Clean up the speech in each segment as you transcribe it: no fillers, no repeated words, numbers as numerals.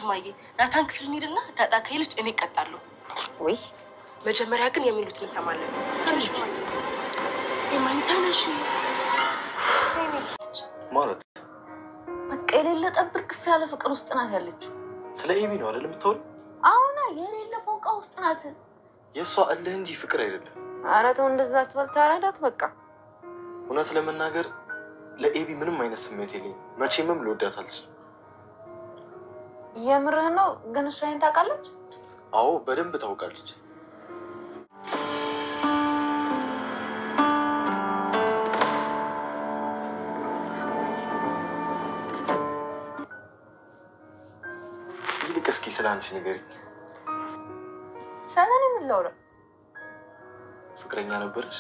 ማዬ ናታን ክፍል እንሂድና ዳጣ ከይልች እኔ እቀጣለሁ ወይ መጀመሪያ ግን የሚሉትን እንሰማለን ትንሽ ማዬ የማዬ ታናሽ ማለት በቃ የሌለ ጠብር ክፍ ያለ ፍቅር ውስጥ ናት ያለችው ስለ ኤቢ ነው አይደል የምታወሪ አሁን የሌለ ፎንቃ ውስጥ ናት የሷ እልህ እንጂ ፍቅር አይደለም ኧረ ተው እንደዛ አትበል ታረዳት በቃ እውነት ለመናገር ለኤቢ ምንም አይነት ስሜት የለኝም መቼምም ልወዳት አልችልም የምርህ ነው ግን እሷ ይሄን ታውቃለች አዎ በደንብ ታውቃለች ይልቅ እስኪ ስለ አንቺ ንገሪኝ ሰላም ምን ላውራ ፍቅረኛ ነበርሽ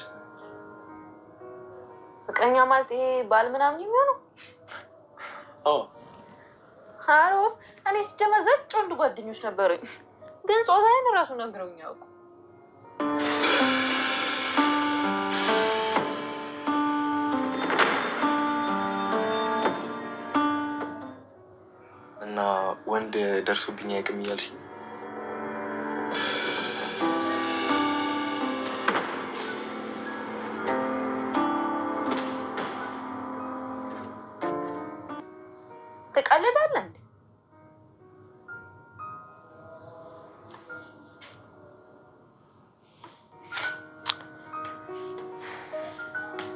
ፍቅረኛ ማለት ይሄ ባል ምናምን የሚሆነው አዎ አሮ እኔ ስጀመዘጭ ወንድ ጓደኞች ነበሩኝ ግን ጾታዬን ራሱ ነግረውኝ ያውቁ እና ወንድ ደርሶብኝ ያቅም እያልሽ ትቀልዳለህ እንዴ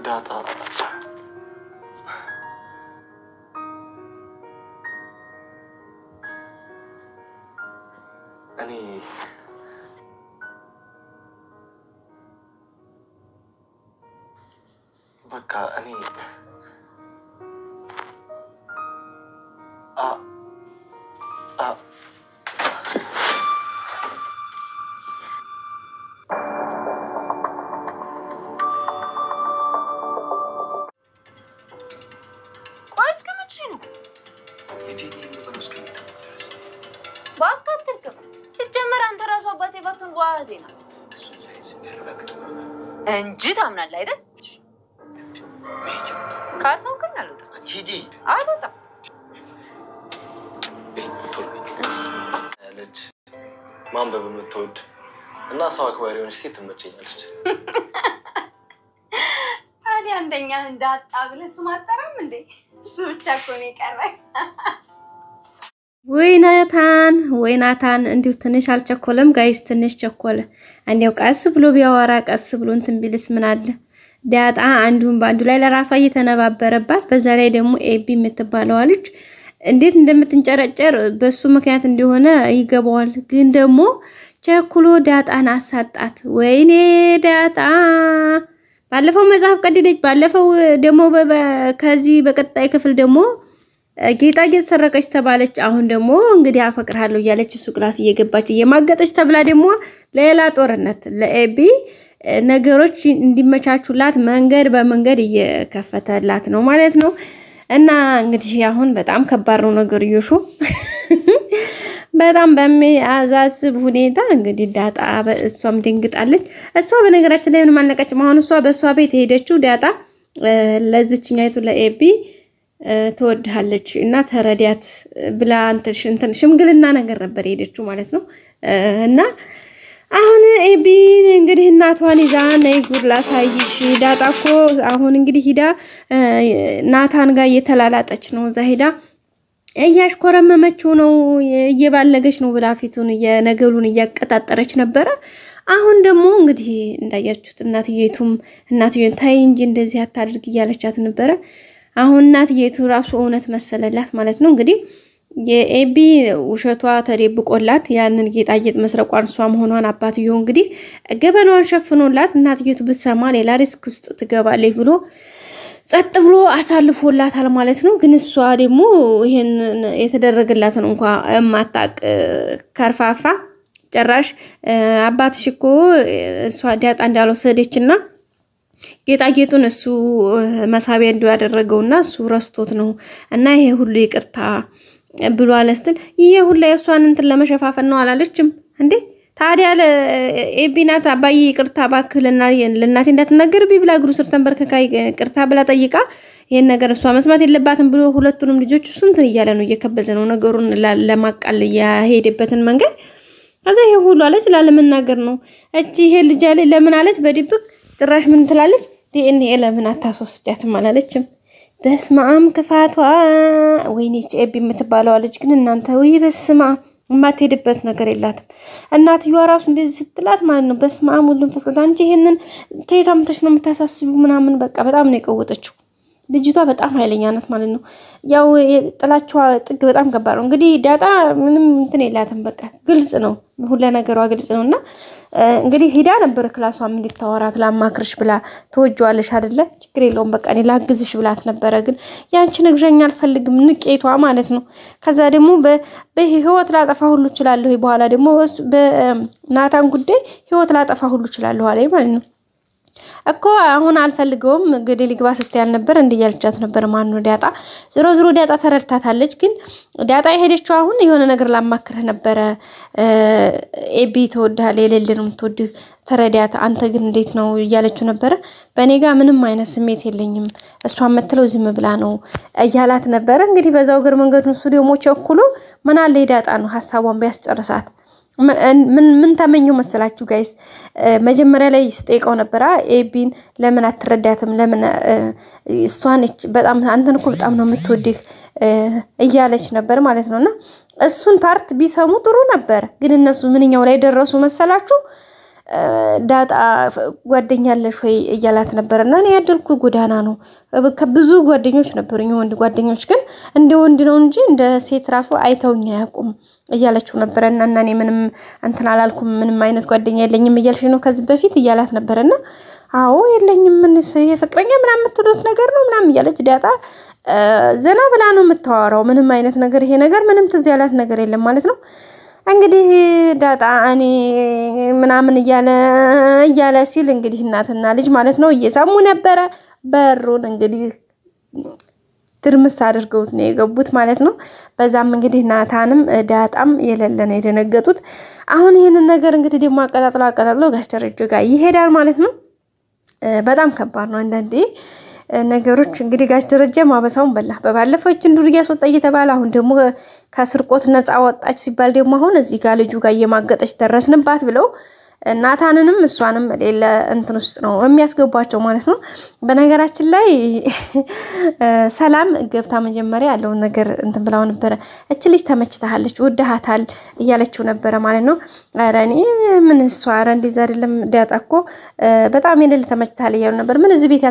ዳጣ እኔ በቃ እኔ ዋዜና እንጂ ታምናለህ አይደል ካሳው ግን አልወጣም ጂጂ አልወጣም ልጅ ማንበብ የምትወድ እና ሰው አክባሪ ሆነች ሴት ትመቸኛለች ታዲያ አንደኛ እንዳጣ ብለህ ስም አጠራም እንዴ እሱ ብቻ እኮ ነው የቀረኝ ወይናታን እንዲሁ ትንሽ አልቸኮለም ጋይስ ትንሽ ቸኮለ አንዴው ቀስ ብሎ ቢያወራ ቀስ ብሎ እንትን ቢልስ ምን አለ ዳጣ አንዱን ባንዱ ላይ ለራሷ እየተነባበረባት በዛ ላይ ደግሞ ኤቢ የምትባለው ልጅ እንዴት እንደምትንጨረጨር በሱ ምክንያት እንደሆነ ይገባዋል ግን ደግሞ ቸኩሎ ዳጣን አሳጣት ወይኔ ዳጣ ባለፈው መጽሐፍ ቀደደች ባለፈው ደግሞ ከዚህ በቀጣይ ክፍል ደግሞ ጌጣጌጥ ሰረቀች ተባለች አሁን ደግሞ እንግዲህ አፈቅርሃለሁ እያለች እሱ ክላስ እየገባች እየማገጠች ተብላ ደግሞ ሌላ ጦርነት ለኤቢ ነገሮች እንዲመቻቹላት መንገድ በመንገድ እየከፈተላት ነው ማለት ነው እና እንግዲህ አሁን በጣም ከባድ ነው ነገርዮሹ በጣም በሚያሳስብ ሁኔታ እንግዲህ ዳጣ እሷም ደንግጣለች እሷ በነገራችን ላይ ምን ማለቀች አሁን እሷ በእሷ ቤት ሄደችው ዳጣ ለዚህኛይቱ ለኤቢ ተወድሃለች እና ተረዲያት ብላ እንትን ሽምግልና ነገር ነበር ሄደችው ማለት ነው እና አሁን ኤቢ እንግዲህ እናቷን ይዛ ነይ ጉድ ላሳይሽ ዳጣኮ አሁን እንግዲህ ሂዳ ናታን ጋር እየተላላጠች ነው እዛ ሂዳ እያሽኮረመመችው ነው እየባለገች ነው ብላ ፊቱን የነገሉን እያቀጣጠረች ነበር አሁን ደግሞ እንግዲህ እንዳያችሁት እናትየቱን ታይ እንጂ እንደዚህ አታድርግ እያለቻት ነበር አሁን እናትየቱ ራሱ እውነት መሰለላት ማለት ነው እንግዲህ የኤቢ ውሸቷ ተደብቆላት ያንን ጌጣጌጥ መስረቋን እሷ መሆኗን አባትየው እንግዲህ ገበናዋን ሸፍኖላት እናትየቱ ብትሰማ ሌላ ሪስክ ውስጥ ትገባለች ብሎ ጸጥ ብሎ አሳልፎላታል ማለት ነው ግን እሷ ደግሞ ይሄን የተደረገላትን እንኳን ማጣቅ ከርፋፋ ጭራሽ አባትሽ እኮ እሷ ዳጣ እንዳልወሰደችና ጌጣጌጡን እሱ መሳቢያ እንደው ያደረገውና እሱ ረስቶት ነው እና ይሄ ሁሉ ይቅርታ ብሎ አለስትል ይሄ ሁሉ የሷን እንትን ለመሸፋፈን ነው አላለችም እንዴ ታዲያ ለኤቢናት አባዬ ይቅርታ ባክልና ለእናቴ እንዳትናገር ቢብላ እግሩ ስር ተንበርከካ ይቅርታ ብላ ጠይቃ ይሄን ነገር እሷ መስማት የለባትም ብሎ ሁለቱንም ልጆች እንትን እያለ ነው እየከበዘ ነው ነገሩን ለማቃል ያሄደበትን መንገድ ከዛ ይሄ ሁሉ አለች ላለመናገር ነው እቺ ይሄ ልጅ አለ ለምን አለች በድብቅ ጭራሽ ምን ትላለች ዲኤንኤ ለምን አታስወስዳትም አላለችም በስማም ክፋቷ ወይኔ ኤቢ የምትባለው ልጅ ግን እናንተ ወይ በስማ ማትሄድበት ነገር የላትም እናትየዋ ራሱ እንደዚህ ስትላት ማለት ነው በስማም ሁሉም ፈስከታ አንቺ ይሄንን ተይታምተሽ ነው የምታሳስቢው ምናምን በቃ በጣም ነው የቀወጠችው ልጅቷ በጣም ኃይለኛ ናት ማለት ነው ያው ጥላቻዋ ጥግ በጣም ከባድ ነው እንግዲህ ዳጣ ምንም እንትን የላትም በቃ ግልጽ ነው ሁሉ ነገሯ ግልጽ ነውና እንግዲህ ሄዳ ነበር ክላሷም እንድታወራት ላማክርሽ ብላ ተወጇለሽ አይደለ ችግር የለውም በቃ እኔ ላግዝሽ ብላት ነበር ግን ያንቺ ነግረኛ አልፈልግም ንቄቷ ማለት ነው ከዛ ደግሞ በህይወት ላጠፋ ሁሉ ይችላል በኋላ ደግሞ በናታን ጉዳይ ህይወት ላጠፋ ሁሉ ይችላል አለኝ ማለት ነው እኮ አሁን አልፈልገውም ገደል ይግባ ስትያል ነበር እንዲያልቻት ነበር ማን ነው ዳጣ ዝሮ ዳጣ ተረድታታለች ግን ዳጣ የሄደችው አሁን የሆነ ነገር ላማክርህ ነበር ኤቢ ተወዳለ የሌለንም ተወድ ተረዳት አንተ ግን እንዴት ነው እያለችው ነበር በኔ ጋር ምንም አይነት ስሜት የለኝም እሷን መተለው ዝም ብላ ነው እያላት ነበር እንግዲህ በዛው ገር መንገዱን እሱ ደግሞ ቸኩሎ ምን አለ ዳጣ ነው ሐሳቧን ቢያስጨርሳት ምን ተመኘው መሰላችሁ ጋይስ መጀመሪያ ላይ ስጠይቀው ነበር ኤቢን ለምን አትረዳትም ለምን እሷን በጣም አንተን እኮ በጣም ነው የምትወድህ እያለች ነበር ማለት ነውና እሱን ፓርት ቢሰሙ ጥሩ ነበር ግን እነሱ ምንኛው ላይ ደረሱ መሰላችሁ ዳጣ ጓደኛለሽ ወይ እያላት ነበርና እኔ ያደልኩ ጎዳና ነው ከብዙ ጓደኞች ነበርኝ ወንድ ጓደኞች ግን እንደ ወንድ ነው እንጂ እንደ ሴት ራሱ አይተውኛ ያቁም እያለችው ነበርና እኔ ምንም እንትን አላልኩም ምንም አይነት ጓደኛ የለኝም እያልሽ ነው ከዚህ በፊት እያላት ነበርና አዎ የለኝም ምን የፍቅረኛ ምናምን የምትሉት ነገር ነው ምናምን እያለች ዳጣ ዘና ብላ ነው የምታወራው ምንም አይነት ነገር ይሄ ነገር ምንም ትዝ ያላት ነገር የለም ማለት ነው እንግዲህ ዳጣ እኔ ምናምን እያለ ሲል እንግዲህ እናትና ልጅ ማለት ነው እየሰሙ ነበር በሩን እንግዲህ ትርምስ አድርገውት ነው የገቡት ማለት ነው በዛም እንግዲህ ናታንም ዳጣም የለለነ የደነገጡት አሁን ይሄንን ነገር እንግዲህ ደግሞ አቀጣጥለው ጋሽ ደረጀ ጋር ይሄዳል ማለት ነው በጣም ከባድ ነው አንዳንዴ ነገሮች እንግዲህ ጋሽ ደረጀ ማበሳውን በላ በባለፈው እቺን ዱርያ ወጣ እየተባለ አሁን ደግሞ ከስርቆት ነፃ ወጣች ሲባል ደግሞ አሁን እዚህ ጋር ልጁ ጋር የማገጠች ደረስንባት ብለው ናታንንም እሷንም ሌላ እንትን ውስጥ ነው የሚያስገቧቸው ማለት ነው በነገራችን ላይ ሰላም ገብታ መጀመሪያ ያለው ነገር እንትን ብላው ነበር እቺ ልጅ ተመችታለች ወደሃታል እያለችው ነበር ማለት ነው አራኒ ምን እሷ አራንዲ አይደለም ዳጣኮ በጣም የሌለ ተመችታለ ያለው ነበር ምን እዚህ ቤት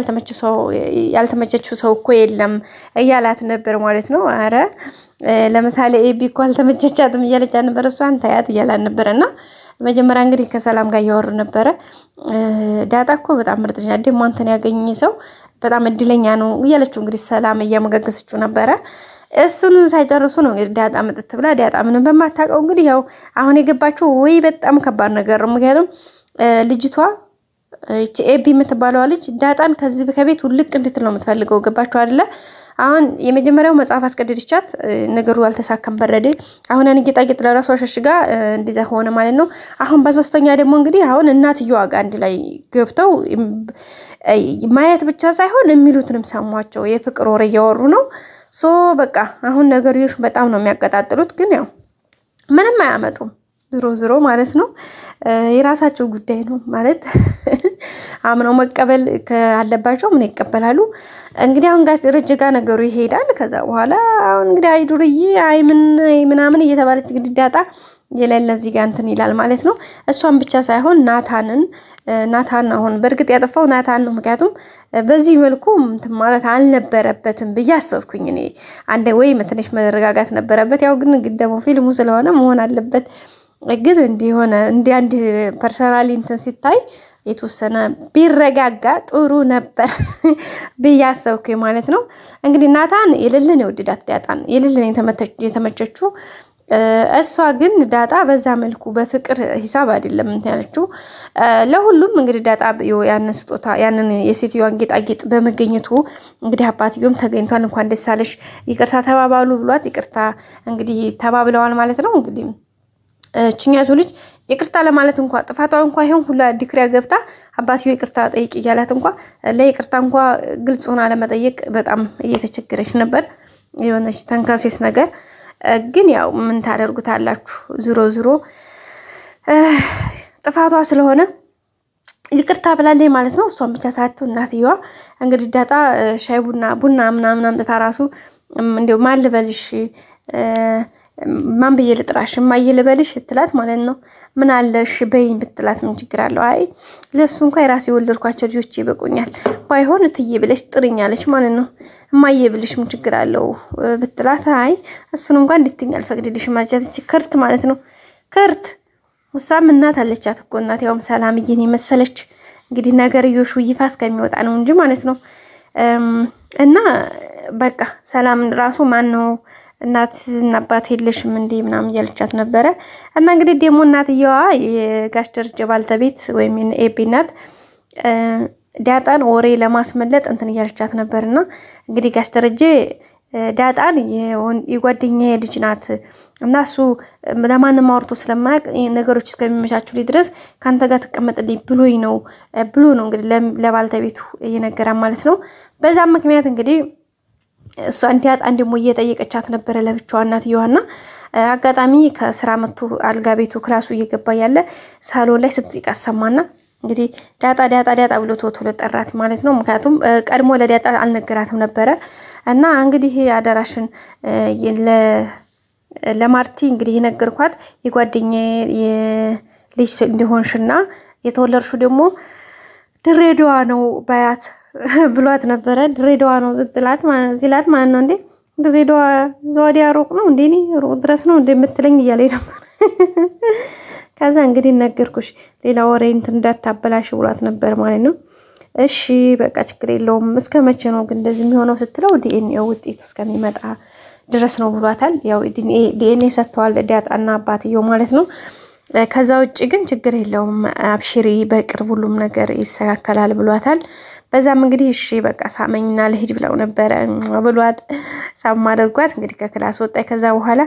ያልተመቸችው ሰው እኮ የለም እያላት ነበር ማለት ነው አረ ለምሳሌ ኤቢ እኮ አልተመቸቻትም እያለች ነበር እሷን ታያት እያላት ነበርና መጀመሪያ እንግዲህ ከሰላም ጋር ያወሩ ነበር ዳጣኮ በጣም ምርጥኛ ደሞ አንተን ያገኘ ሰው በጣም እድለኛ ነው እያለችው እንግዲህ ሰላም እያመጋገሰችው ነበር እሱን ሳይጨርሱ ነው እንግዲህ ዳጣ መጥት ብላ ዳጣ ምንም በማታውቀው እንግዲህ ያው አሁን የገባችው ወይ በጣም ከባድ ነገር ነው ምክንያቱም ልጅቷ ኤቢ የምትባለው ልጅ ዳጣን ከዚህ ከቤት ውልቅ እንድትል ነው የምትፈልገው ገባችሁ አይደለ አሁን የመጀመሪያው መጽሐፍ አስቀድድቻት ነገሩ አልተሳካም በረደ አሁን ያን ጌጣጌጥ ለራሷ ሸሽጋ እንደዛ ሆነ ማለት ነው አሁን በሶስተኛ ደግሞ እንግዲህ አሁን እናትየዋ ጋር አንድ ላይ ገብተው ማየት ብቻ ሳይሆን የሚሉትንም ሰሟቸው የፍቅር ወሬ ያወሩ ነው ሶ በቃ አሁን ነገሮች በጣም ነው የሚያቀጣጥሉት ግን ያው ምንም አያመጡም ዝሮ ማለት ነው የራሳቸው ጉዳይ ነው ማለት አምነው መቀበል ካለባቸው ምን ይቀበላሉ እንግዲህ አሁን ጋር ደረጃ ነገሩ ይሄዳል ከዛ በኋላ አሁን እንግዲህ አይዱርዬ ምናምን እየተባለች እንግዲህ ዳጣ የሌለ እዚህ ጋር እንትን ይላል ማለት ነው እሷን ብቻ ሳይሆን ናታን አሁን በርግጥ ያጠፋው ናታን ነው ምክንያቱም በዚህ መልኩ እንትን ማለት አልነበረበትም በያሰብኩኝ እኔ አንዴ ወይ መተነሽ መረጋጋት ነበረበት ያው ግን ደግሞ ፊልሙ ስለሆነ መሆን አለበት ግን እንዲሆነ አንድ ፐርሰናሊ እንትን ሲታይ የተወሰነ ቢረጋጋ ጥሩ ነበር በያሰብኩኝ ማለት ነው እንግዲህ ናታን የሌለን ይወድዳት ዳጣን የሌለን የተመቸችው እሷ ግን ዳጣ በዛ መልኩ በፍቅር ሂሳብ አይደለም እንታያችሁ ለሁሉም እንግዲህ ዳጣ ያንን ስጦታ ያንን የሴትዮዋን ጌጣጌጥ በመገኘቱ እንግዲህ አባትዮም ተገኝቷል እንኳን ደስ አለሽ ይቅርታ ተባባሉ ብሏት ይቅርታ እንግዲህ ተባብለዋል ማለት ነው እንግዲህ ችኛቱ ልጅ ይቅርታ ለማለት እንኳን ጥፋቷ እንኳን ይሁን ሁላ ዲክሪያ ገብታ አባትዮ ይቅርታ ጠይቅ ይያላት እንኳን ለይቅርታ እንኳን ግልጽ ሆና ለመጠየቅ በጣም እየተቸገረች ነበር የሆነች ተንካሴስ ነገር ግን ያው ምን ታደርጉታላችሁ ዙሮ ዙሮ ጥፋቷ ስለሆነ ይቅርታ ብላለች ማለት ነው እሷም ብቻ ሳትሆን እናትየዋ እንግዲህ ዳጣ ሻይ ቡና ምናምን አምጥታ ራሱ እንደው ማልበልሽ ማን በየ ልጥራሽ ማይልበልሽ ትላት ማለት ነው ምን አለሽ በይን ብትላት ምን ችግር አለው አይ ለሱ እንኳን የራሴ ወልድርኳቸው ልጆች ይበቁኛል ባይሆን ትዬ ብለሽ ጥርኛለሽ ማለት ነው ማይብልሽ ምን ችግር አለው ብትላት አይ እሱን እንኳን እንድትኛል ፈቅድልሽ ማለት ከርት ማለት ነው ከርት እሷም እናት አለቻት እኮ እናት ያውም ሰላምዬን የመሰለች እንግዲህ ነገር ይዮሹ ይፋስ ከሚወጣ ነው እንጂ ማለት ነው እና በቃ ሰላም ራሱ ማን ነው እናት እና አባት የለሽም እንዴ ምናምን ያለቻት ነበር እና እንግዲህ ደሞ እናትየዋ የጋሽ ደረጀ ባልተቤት ወይም ኤቢ እናት ዳጣን ወሬ ለማስመለጥ እንትን ያለቻት ነበርና እንግዲህ ጋሽ ደረጀ ዳጣን የጓደኛዬ ልጅ ናት እና እሱ ለማንም አውርቶ ስለማያቅ ነገሮች እስከሚመቻቹ ድረስ ካንተ ጋር ተቀመጥልኝ ብሎኝ ነው ብሎ ነው እንግዲህ ለባልተቤቱ የነገራ ማለት ነው በዛ ምክንያት እንግዲህ እሷ እንዲያጣ እንደሞ እየጠየቀቻት ነበር ለብቻዋ እናትየዋና አጋጣሚ ከስራ መጥቶ አልጋ ቤቱ ክላሱ እየገባ ያለ ሳሎን ላይ ስትቀሰማና እንግዲህ ዳጣ ብሎ ተወቶለ ጠራት ማለት ነው ምክንያቱም ቀድሞ ለዳጣ አልነገራትም ነበር እና እንግዲህ አዳራሽን ለማርቲ እንግዲህ የነገርኳት የጓደኛዬ ልጅ እንደሆንሽና የተወለድሹ ደግሞ ድሬዳዋ ነው ባያት ብሏት ነበር ድሬዳዋ ነው ዝጥላት ማለት ነው እንዴ ድሬዳዋ ዞዲያ ሩቅ ነው እንዴ ሩቅ ድረስ ነው እንደምትለኝ ይያለኝ ነበር ከዛ እንግዲህ ነገርኩሽ ሌላ ወሬ እንትን እንዳታበላሽ ብሏት ነበር ማለት ነው እሺ በቃ ችግር የለውም እስከመቼ ነው ግን እንደዚህ የሚሆነው ስትለው ዲኤንኤ ውጤቱ እስከሚመጣ ድረስ ነው ብሏታል ያው ዲኤንኤ ሰጥቷል ዳጣና አባትዮ ማለት ነው ከዛ ውጪ ግን ችግር የለውም አብሽሪ በቅርብ ሁሉም ነገር ይስተካከላል ብሏታል በዛም እንግዲህ እሺ በቃ ሳመኝና ለሂድ ብለው ነበር ብሏት ሳም አድርጓት እንግዲህ ከክላስ ወጣይ ከዛ በኋላ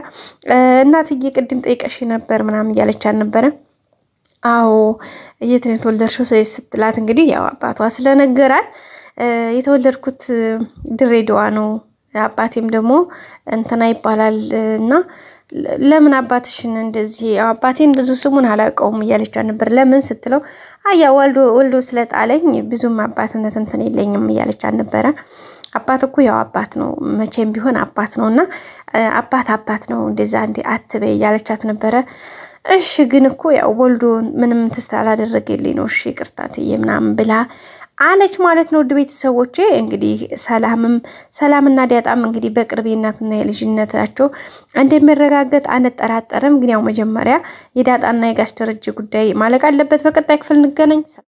እናትዬ ቅድም ጠይቀሽ ነበር ምናምን ያለቻት ነበር አዎ የትኔት ወልደርሽው ስትላት እንግዲህ ያው አባቷ ስለነገራት የተወለድኩት ድሬዳዋ ነው አባቴም ደግሞ እንትና ይባላልና ለምን አባትሽን እንደዚህ አባቴን ብዙ ስሙን አላቀውም ያለቻት ነበር ለምን ስትለው አያ ወልዶ ስለጣለኝ ብዙም አባትነት እንትን የለኝም ያለቻት ነበር አባት እኮ ያው አባት ነው መቼም ቢሆን አባት ነውና አባት ነው እንደዛ እንዴ አትበይ ያለቻት ነበር እሺ ግን እኮ ያው ወልዶ ምንም ተስተላደረገልኝ ነው እሺ ይቅርታትዬ ምናምን ብላ አለች ማለት ነው ቤተሰቦቼ እንግዲህ ሰላምና ዳጣም እንግዲህ በቅርብ እናትና የልጅነታቸው እንደሚረጋገጥ አንጠራጠርም ግን ያው መጀመሪያ የዳጣና የጋሽ ደረጀ ጉዳይ ማለቅ አለበት በቀጣይ ክፍል እንገናኝ